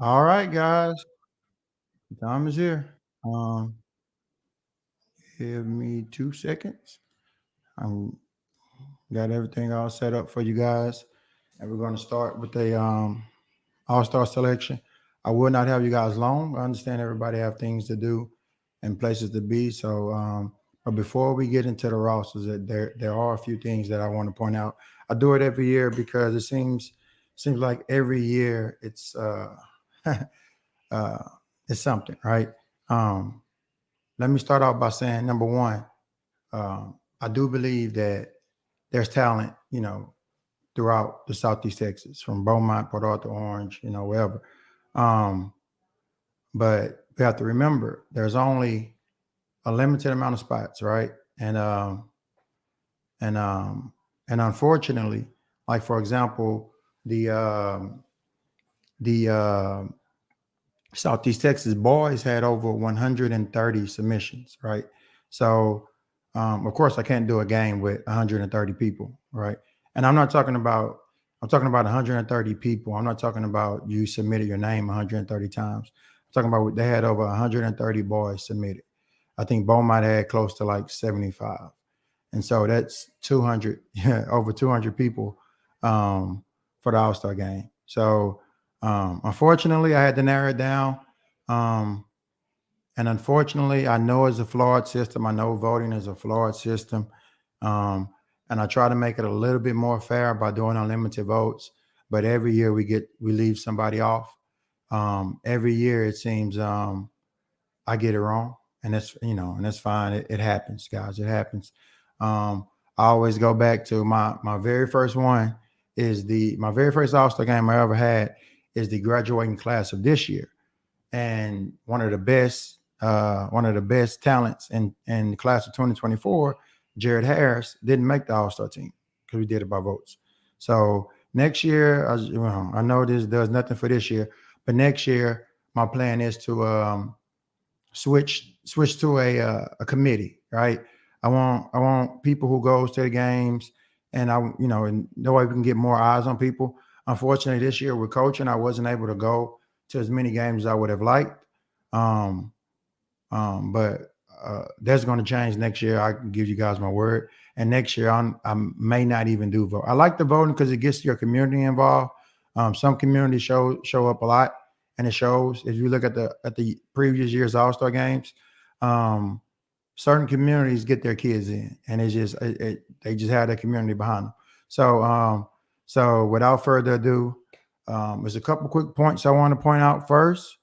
All right, guys. Time is here. Um, Give me 2 seconds. I'm got everything all set up for you guys, and we're going to start with the all-star selection. I will not have you guys long. I understand everybody have things to do and places to be. But before we get into the rosters, there are a few things that I want to point out. I do it every year because it seems like every year uh, it's something, right? Um, Let me start off by saying number one, I do believe that there's talent, throughout the Southeast Texas, from Beaumont, Port Arthur, Orange, wherever. Um, but we have to remember there's only a limited amount of spots, right? And um, and unfortunately, like for example, the the Southeast Texas boys had over 130 submissions, right? So, of course, I can't do a game with 130 people, right? And I'm talking about 130 people. I'm not talking about you submitted your name 130 times. I'm talking about they had over 130 boys submitted. I think Beaumont had close to like 75. And so that's 200, yeah, over 200 people for the All Star game. So unfortunately, I had to narrow it down. Um, and unfortunately, I know it's a flawed system. I know voting is a flawed system. Um, and I try to make it a little bit more fair by doing unlimited votes. But every year we leave somebody off. Every year it seems I get it wrong, and that's fine. It happens, guys. It happens. Um, I always go back to my very first one is the my very first All Star game I ever had is the graduating class of this year, and one of the best talents in the class of 2024, Jared Harris, didn't make the All Star team because we did it by votes. So next year, I know this does nothing for this year, but next year my plan is to switch to a committee, right? I want people who goes to the games, and and that way we can get more eyes on people. Unfortunately, this year with coaching, I wasn't able to go to as many games as I would have liked. Um, but that's going to change next year. I can give you guys my word. And next year, I may not even do vote. I like the voting because it gets your community involved. Some communities show up a lot, and it shows. If you look at the previous year's All Star games, um, certain communities get their kids in, and they just have that community behind them. So so without further ado, there's a couple quick points I want to point out first,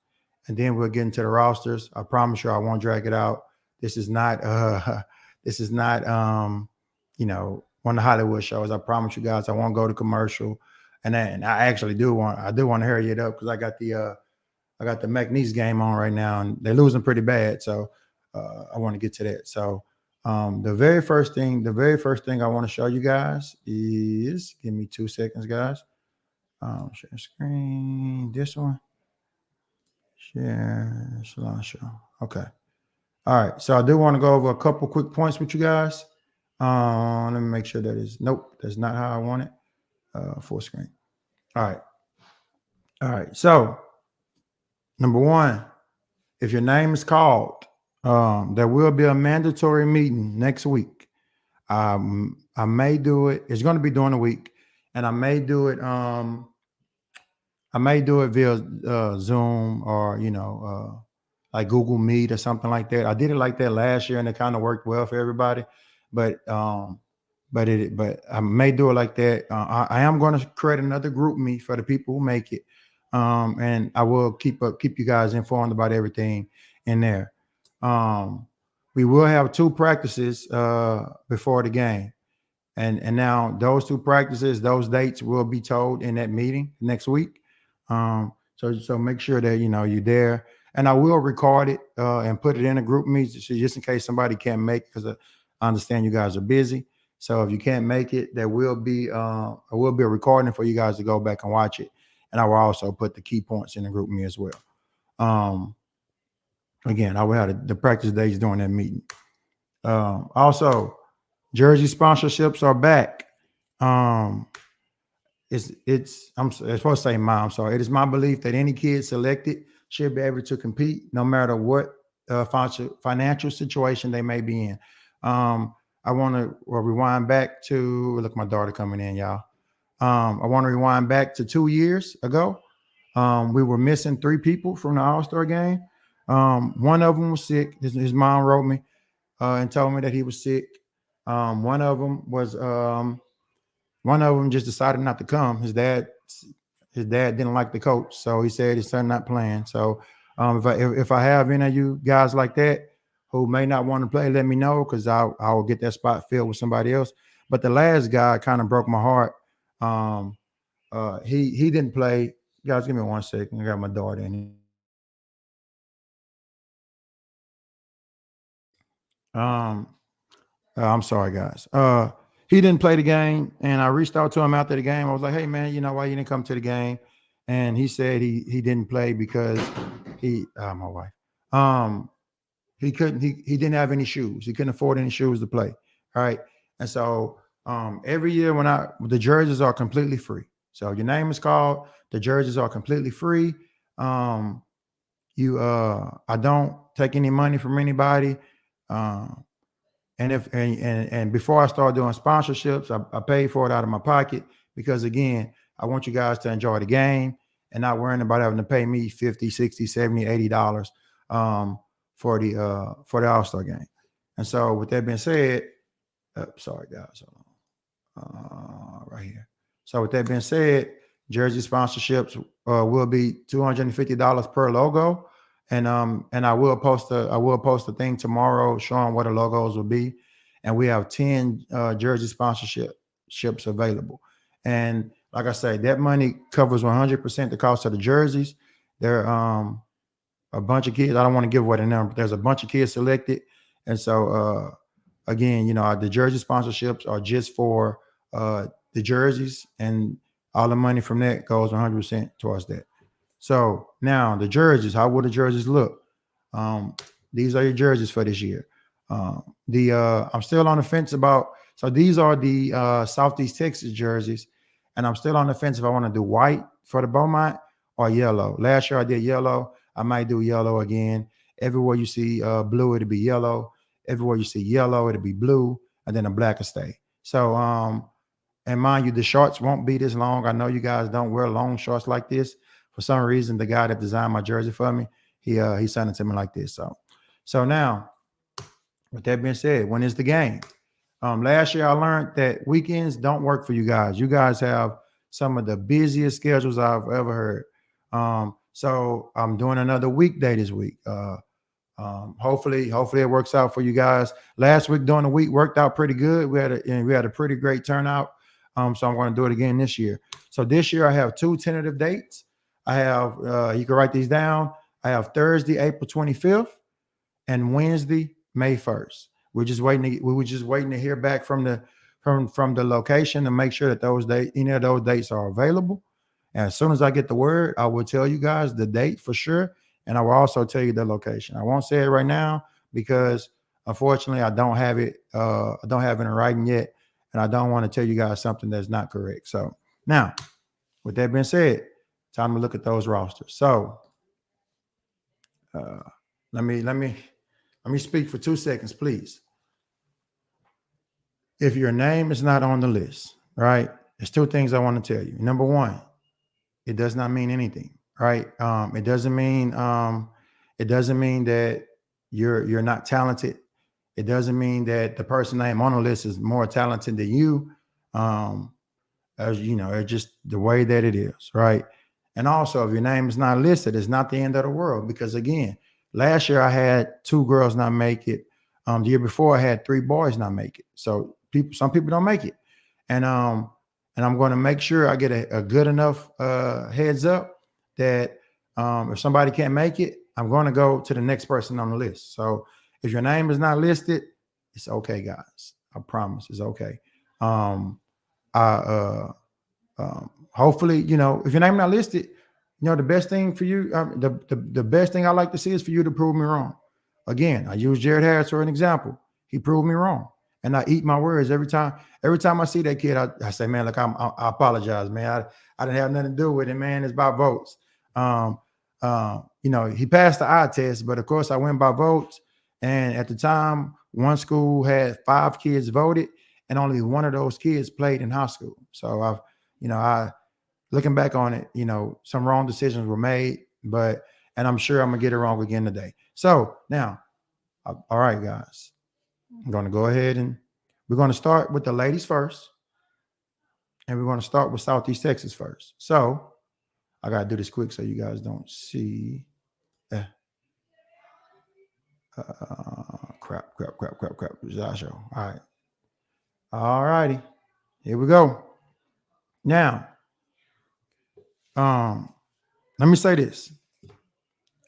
and then we'll get into the rosters. I promise you, I won't drag it out. This is not this is not one of the Hollywood shows. I promise you guys, I won't go to commercial, and I actually do want to hurry it up because I got the McNeese game on right now, and they're losing pretty bad. So I want to get to that. So the very first thing I want to show you guys is, give me 2 seconds, guys. Share screen. This one. Share slideshow. Okay. All right. So I do want to go over a couple quick points with you guys. Let me make sure that is nope. That's not how I want it. Full screen. All right. All right. So number one, if your name is called, there will be a mandatory meeting next week. I may do it. It's going to be during the week, and I may do it. I may do it via Zoom or like Google Meet or something like that. I did it like that last year, and it kind of worked well for everybody. But but I may do it like that. I am going to create another group meet for the people who make it, and I will keep you guys informed about everything in there. Um, we will have two practices before the game, and now those two practices, those dates will be told in that meeting next week. So make sure that you're there, and I will record it and put it in a group meet just in case somebody can't make it, because I understand you guys are busy. So if you can't make it, there will be a recording for you guys to go back and watch it, and I will also put the key points in the group me as well. Um, Again, I will have the practice days during that meeting. Also, jersey sponsorships are back. Um, I'm supposed to say I'm sorry. It is my belief that any kid selected should be able to compete no matter what financial situation they may be in. I want to rewind back to look, my daughter coming in, y'all. I want to rewind back to 2 years ago. We were missing 3 people from the All-Star game. One of them was sick. His mom wrote me and told me that he was sick. One of them just decided not to come. His dad didn't like the coach, so he said his son not playing. So if I have any of you guys like that who may not want to play, let me know, because I'll get that spot filled with somebody else. But the last guy kind of broke my heart. He didn't play. Guys, give me 1 second. I got my daughter in here. I'm sorry, guys. He didn't play the game, and I reached out to him after the game. I was like, "Hey, man, you know why you didn't come to the game?" And he said he didn't play because my wife. He didn't have any shoes. He couldn't afford any shoes to play. All right, and so every year the jerseys are completely free. So your name is called. The jerseys are completely free. I don't take any money from anybody. And before I start doing sponsorships, I pay for it out of my pocket, because again, I want you guys to enjoy the game and not worrying about having to pay me $50, $60, $70, $80 for the All-Star game. And so with that being said, sorry guys, right here. So with that being said, jersey sponsorships will be $250 per logo. And I will post a thing tomorrow showing what the logos will be. And we have 10 jersey sponsorships available. And like I say, that money covers 100% the cost of the jerseys. There are a bunch of kids. I don't want to give away the number, but there's a bunch of kids selected. And so again, the jersey sponsorships are just for the jerseys, and all the money from that goes 100% towards that. So now the jerseys, how will the jerseys look? These are your jerseys for this year. I'm still on the fence about, so these are the Southeast Texas jerseys, and I'm still on the fence if I want to do white for the Beaumont or yellow. Last year I did yellow. I might do yellow again. Everywhere you see blue, it'll be yellow. Everywhere you see yellow, it'll be blue, and then the black will stay. So, and mind you, the shorts won't be this long. I know you guys don't wear long shorts like this. For some reason, the guy that designed my jersey for me, he sent it to me like this. So now, with that being said, when is the game? Last year I learned that weekends don't work for you guys. You guys have some of the busiest schedules I've ever heard. So I'm doing another weekday this week. Hopefully it works out for you guys. Last week during the week worked out pretty good. We had a pretty great turnout. So I'm going to do it again this year. So this year I have 2 tentative dates. I have you can write these down. I have Thursday, April 25th, and Wednesday, May 1st. We were just waiting to hear back from the location to make sure that any of those dates are available. And as soon as I get the word, I will tell you guys the date for sure, and I will also tell you the location. I won't say it right now because unfortunately I don't have it. I don't have it in writing yet, and I don't want to tell you guys something that's not correct. So now, with that being said, time to look at those rosters. So let me speak for 2 seconds, please. If your name is not on the list, right? There's 2 things I want to tell you. Number 1, it does not mean anything, right? It doesn't mean that you're not talented. It doesn't mean that the person name on the list is more talented than you. As you know, it's just the way that it is, right? And also, if your name is not listed, it's not the end of the world, because again, last year I had 2 girls not make it. The year before I had 3 boys not make it. So some people don't make it, and I'm going to make sure I get a good enough heads up that if somebody can't make it, I'm going to go to the next person on the list. So if your name is not listed, it's okay, guys. I promise, it's okay. Hopefully, if your name not listed, the best thing for you, the best thing I like to see is for you to prove me wrong. Again, I use Jared Harris for an example. He proved me wrong. And I eat my words every time. Every time I see that kid, I say, man, look, I apologize, man. I didn't have nothing to do with it, man. It's by votes. He passed the eye test, but of course I went by votes. And at the time, one school had 5 kids voted, and only one of those kids played in high school. So I looking back on it, some wrong decisions were made, and I'm sure I'm gonna get it wrong again today. So now, all right, guys, I'm gonna go ahead and we're gonna start with the ladies first, and we're gonna start with Southeast Texas first. So I gotta do this quick so you guys don't see. Crap. Joshua. All righty. Here we go. Now, let me say this.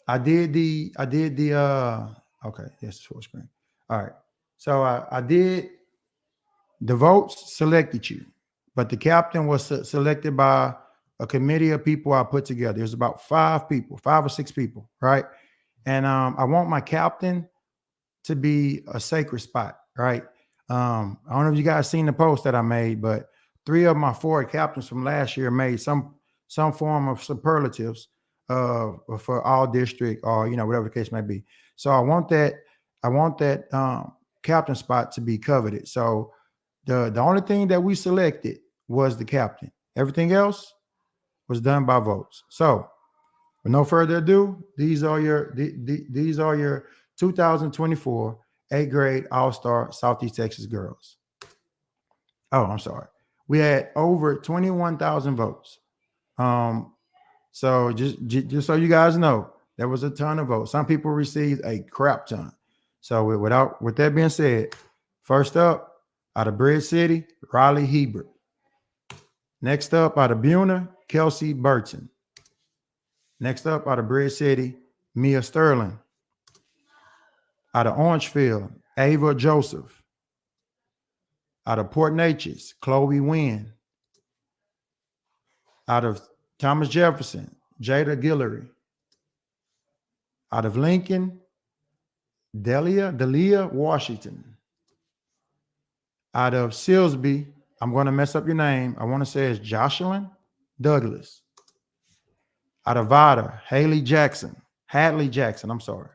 I did the okay, yes, full screen. All right. So I did the votes selected you, but the captain was selected by a committee of people I put together. There's about 5 or 6 people, right? And I want my captain to be a sacred spot, right? I don't know if you guys seen the post that I made, but 3 of my 4 captains from last year made some form of superlatives for all district or whatever the case may be. So I want that captain spot to be coveted. So the only thing that we selected was the captain. Everything else was done by votes. So with no further ado, these are your 2024 8th grade All-Star Southeast Texas girls. Oh, I'm sorry. We had over 21,000 votes. So just so you guys know, there was a ton of votes. Some people received a crap ton. So with that being said, first up out of Bridge City, Riley Hebert. Next up out of Buena, Kelsey Burton. Next up out of Bridge City, Mia Sterling. Out of Orangefield, Ava Joseph. Out of Port Neches, Chloe Wynn. Out of Thomas Jefferson, Jada Guillory. Out of Lincoln, Delia Washington. Out of Silsby, I'm going to mess up your name. I want to say it's Jocelyn Douglas. Out of Vada, Hadley Jackson, I'm sorry.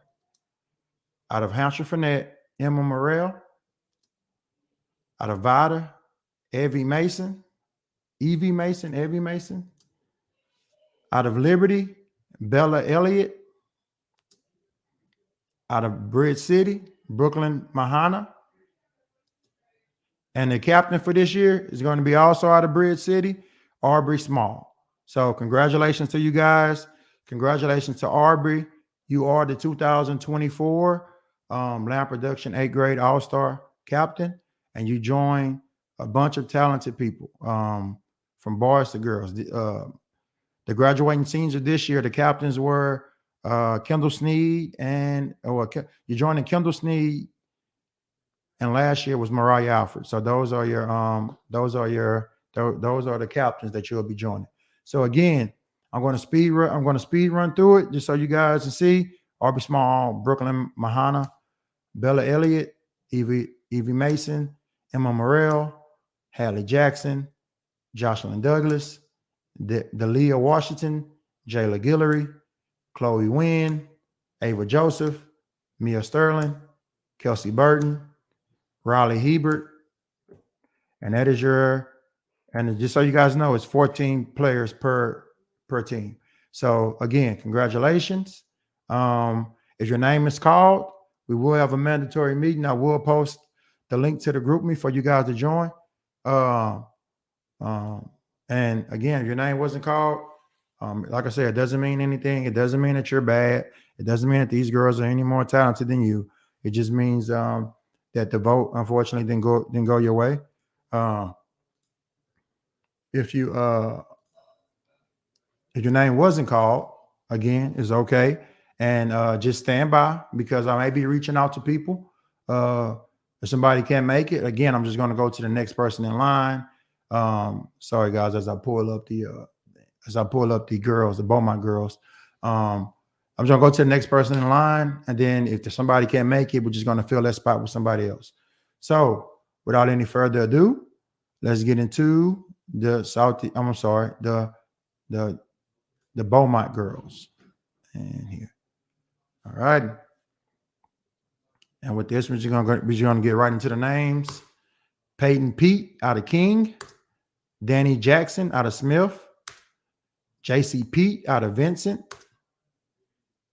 Out of Hampshire Fannett, Emma Morrell. Out of Vada, Evie Mason. Out of Liberty, Bella Elliott. Out of Bridge City, Brooklyn Mahana. And the captain for this year is going to be also out of Bridge City, Aubrey Small. So congratulations to you guys. Congratulations to Aubrey. You are the 2024 Lamb Production 8th grade All-Star captain, and you join a bunch of talented people from boys to girls. The graduating seniors of this year, the captains were Kendall Sneed you're joining Kendall Sneed, and last year was Mariah Alfred. So those are the captains that you'll be joining. So again, I'm going to speed run through it just so you guys can see. Aubrey Small, Brooklyn Mahana, Bella Elliott, Evie Mason, Emma Morrell, Hadley Jackson, Jocelyn Douglas, Delia Washington, Jayla Guillory, Chloe Wynn, Ava Joseph, Mia Sterling, Kelsey Burton, Riley Hebert, and that is and just so you guys know, it's 14 players per team. So again, congratulations. If your name is called, we will have a mandatory meeting. I will post the link to the GroupMe for you guys to join. And again, if your name wasn't called, like I said, it doesn't mean anything. It doesn't mean that you're bad. It doesn't mean that these girls are any more talented than you. It just means that the vote, unfortunately, didn't go your way. If your name wasn't called, again, it's okay. And just stand by, because I may be reaching out to people. If somebody can't make it, again, I'm just going to go to the next person in line. Sorry, guys, as I pull up the girls, the Beaumont girls. I'm just going to go to the next person in line. And then if somebody can't make it, we're just going to fill that spot with somebody else. So without any further ado, let's get into the the Beaumont girls. And here. All right. And with this, we're gonna get right into the names. Peyton Pete out of King, Danny Jackson out of Smith, JC Pete out of Vincent,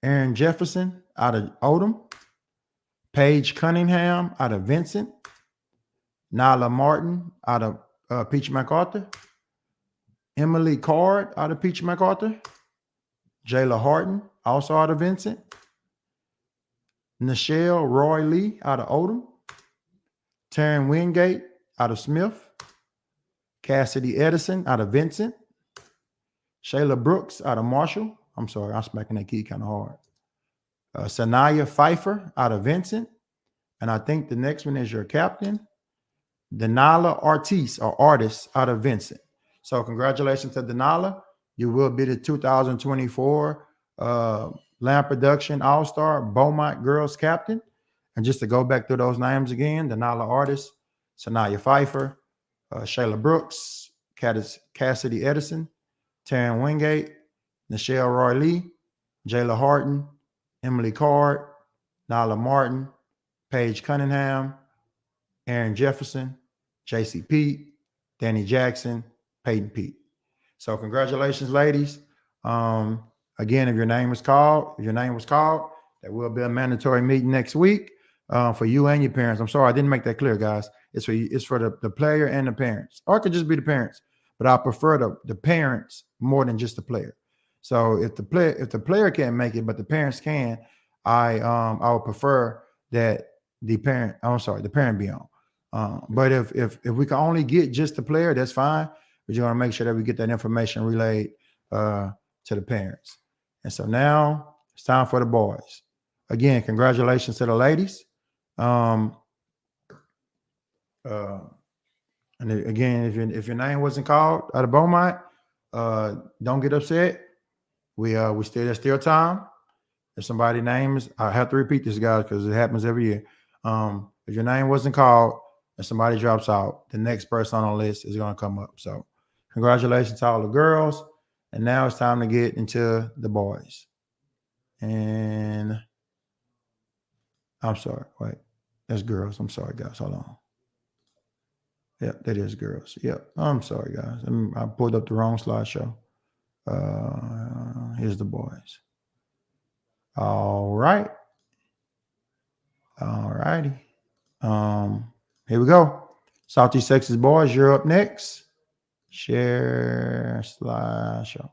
Aaron Jefferson out of Odom, Paige Cunningham out of Vincent, Nyla Martin out of Peach MacArthur, Emily Card out of Peach MacArthur, Jayla Harton also out of Vincent, Nichelle Roy Lee out of Odom, Taryn Wingate out of Smith, Cassidy Edison out of Vincent, Shayla Brooks out of Marshall. I'm sorry, I'm smacking that key kind of hard. Sanaya Pfeiffer out of Vincent. And I think the next one is your captain, Denala Ortiz or Artist out of Vincent. So congratulations to Denala. You will be the 2024 Lamb Production All-Star Beaumont Girls Captain. And just to go back through those names again, Denala Artist, Sanaya Pfeiffer, Shayla Brooks, Cassidy Edison, Taryn Wingate, Nichelle Roy Lee, Jayla Harton, Emily Card, Nyla Martin, Paige Cunningham, Aaron Jefferson, JC Pete, Danny Jackson, Peyton Pete. So congratulations, ladies. Again, if your name was called, there will be a mandatory meeting next week for you and your parents. I'm sorry, I didn't make that clear, guys. It's for the player and the parents, or it could just be the parents. But I prefer the parents more than just the player. So if the player can't make it, but the parents can, I would prefer that the parent be on. But if we can only get just the player, that's fine. But you're gonna make sure that we get that information relayed to the parents. And so now it's time for the boys. Again, congratulations to the ladies. And again, if your name wasn't called out of Beaumont, don't get upset. There's still time. If somebody's name is, I have to repeat this, guys, because it happens every year. If your name wasn't called and somebody drops out, the next person on the list is going to come up. So congratulations to all the girls. And now it's time to get into the boys. And I'm sorry, wait, that's girls. I'm sorry, guys. Hold on. Yep, that is girls. Yep. I'm sorry, guys. I pulled up the wrong slideshow. Here's the boys. All right. All righty. Here we go. Southeast Texas boys, you're up next. Share slideshow.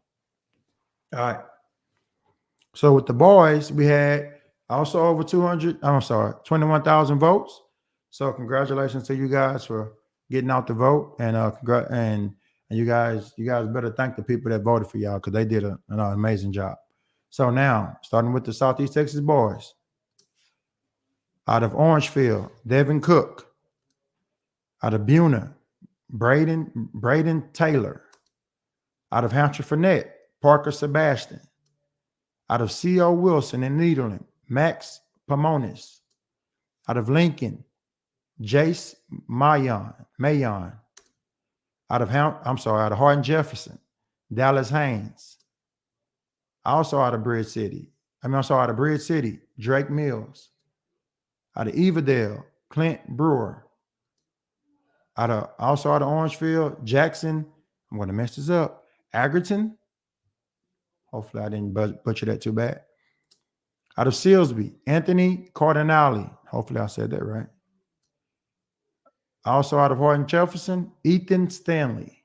All right. So with the boys, we had also over 21,000 votes. So congratulations to you guys for getting out the vote, and you guys better thank the people that voted for y'all, because they did an amazing job. So now, starting with the Southeast Texas boys, out of Orangefield, Devin Cook. Out of Buna, Braden Taylor. Out of Hampshire Fernet, Parker Sebastian. Out of C.O. Wilson and Needland, Max Pomonis. Out of Lincoln, Jace Mayon. Out of Hardin Jefferson, Dallas Haynes. Also out of Bridge City, Drake Mills. Out of Evadale, Clint Brewer. Also out of Orangefield, Jackson, I'm going to mess this up, Agerton. Hopefully I didn't butcher that too bad. Out of Silsby, Anthony Cardinale. Hopefully I said that right. Also out of Hardin Jefferson, Ethan Stanley.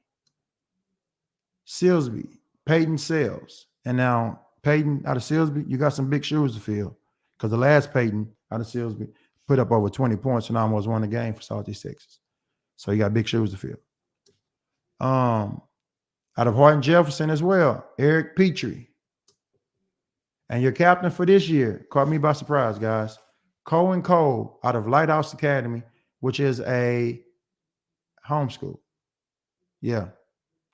Silsby, Peyton Sales. And now Peyton out of Silsby, you got some big shoes to fill, because the last Peyton out of Silsby put up over 20 points and almost won the game for Southeast Texas. So you got big shoes to fill. Out of Hardin Jefferson as well, Eric Petrie. And your captain for this year, caught me by surprise, guys, Cohen Cole out of Lighthouse Academy, which is a homeschool. Yeah,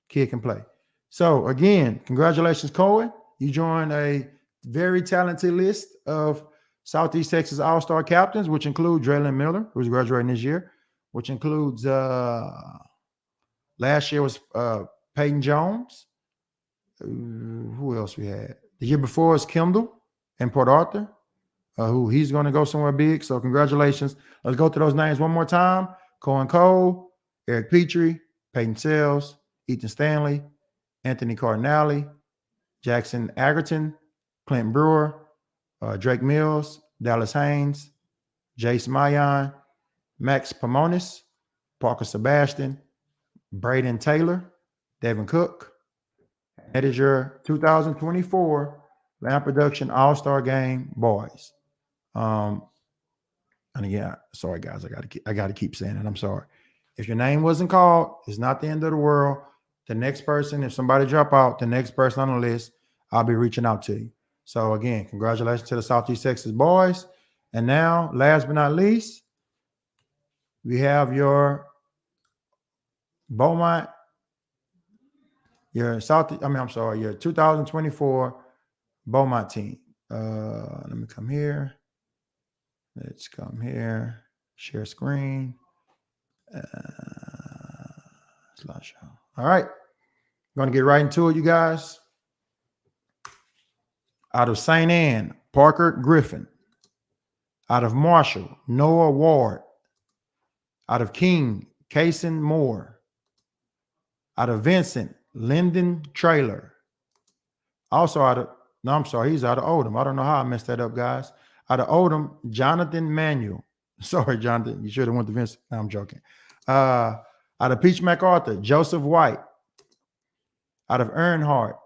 kid can play. So again, congratulations, Cohen. You joined a very talented list of Southeast Texas All-Star captains, which include Draylon Miller, who's graduating this year, which includes last year was Peyton Jones. Who else we had? The year before is Kendall and Port Arthur, who he's going to go somewhere big. So congratulations. Let's go through those names one more time. Cohen Cole, Eric Petrie, Peyton Sells, Ethan Stanley, Anthony Cardinale, Jackson Agerton, Clint Brewer, Drake Mills, Dallas Haynes, Jace Mayan, Max Pomonis, Parker Sebastian, Braden Taylor, Devin Cook. That is your 2024 Lamb Production All-Star Game boys. And again, sorry guys, I gotta keep saying it. I'm sorry. If your name wasn't called, it's not the end of the world. The next person, if somebody drop out, the next person on the list, I'll be reaching out to you. So again, congratulations to the Southeast Texas boys. And now, last but not least, we have your Beaumont, your 2024 Beaumont team. Let me come here. Let's come here. Share screen. Slideshow. All right. I'm going to get right into it, you guys. Out of St. Anne, Parker Griffin. Out of Marshall, Noah Ward. Out of King, Kason Moore. Out of Vincent, Lyndon Traylor. Also he's out of Oldham. I don't know how I messed that up, guys. Out of Oldham, Jonathan Manuel. Sorry, Jonathan. You should have went to Vincent. No, I'm joking. Out of Peach MacArthur, Joseph White. Out of Earnhardt,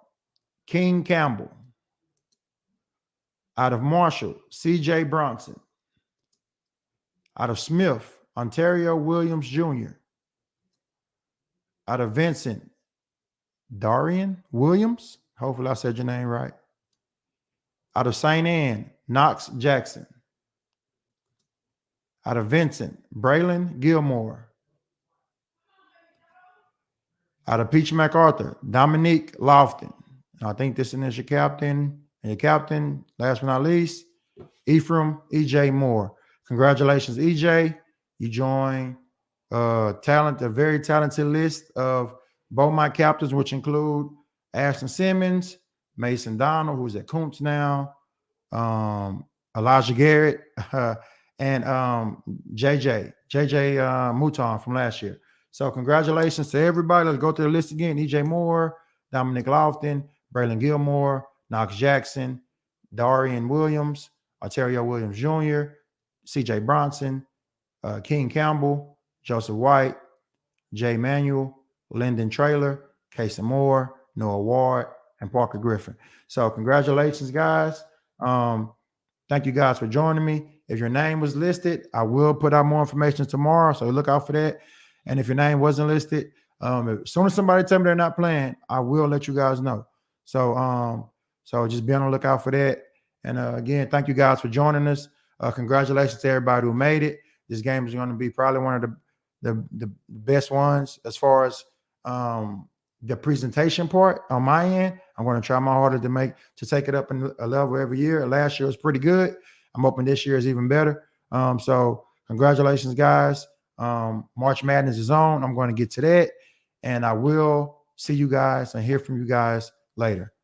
King Campbell. Out of Marshall, C.J. Bronson. Out of Smith, Ontario Williams Jr. Out of Vincent, Darian Williams. Hopefully I said your name right. Out of St. Anne, Knox Jackson. Out of Vincent, Braylon Gilmore. Out of Peach MacArthur, Dominique Lofton. And I think this is your captain. And your captain, last but not least, Ephraim E.J. Moore. Congratulations, E.J. You join a very talented list of Beaumont captains, which include Ashton Simmons, Mason Donald, who's at Kuntz now, Elijah Garrett, and JJ Mouton from last year. So congratulations to everybody. Let's go through the list again. E.J. Moore, Dominic Lofton, Braylon Gilmore, Knox Jackson, Darian Williams, Ontario Williams Jr., C.J. Bronson, King Campbell, Joseph White, Jay Manuel, Lyndon Traylor, Kason Moore, Noah Ward, and Parker Griffin. So congratulations, guys. Thank you guys for joining me. If your name was listed, I will put out more information tomorrow, so look out for that. And if your name wasn't listed, as soon as somebody tell me they're not playing, I will let you guys know. So just be on the lookout for that. And again, thank you guys for joining us. Congratulations to everybody who made it. This game is going to be probably one of the best ones as far as the presentation part on my end. I'm going to try my hardest to take it up in a level every year. Last year was pretty good. I'm hoping this year is even better. So congratulations, guys. March Madness is on. I'm going to get to that. And I will see you guys and hear from you guys later.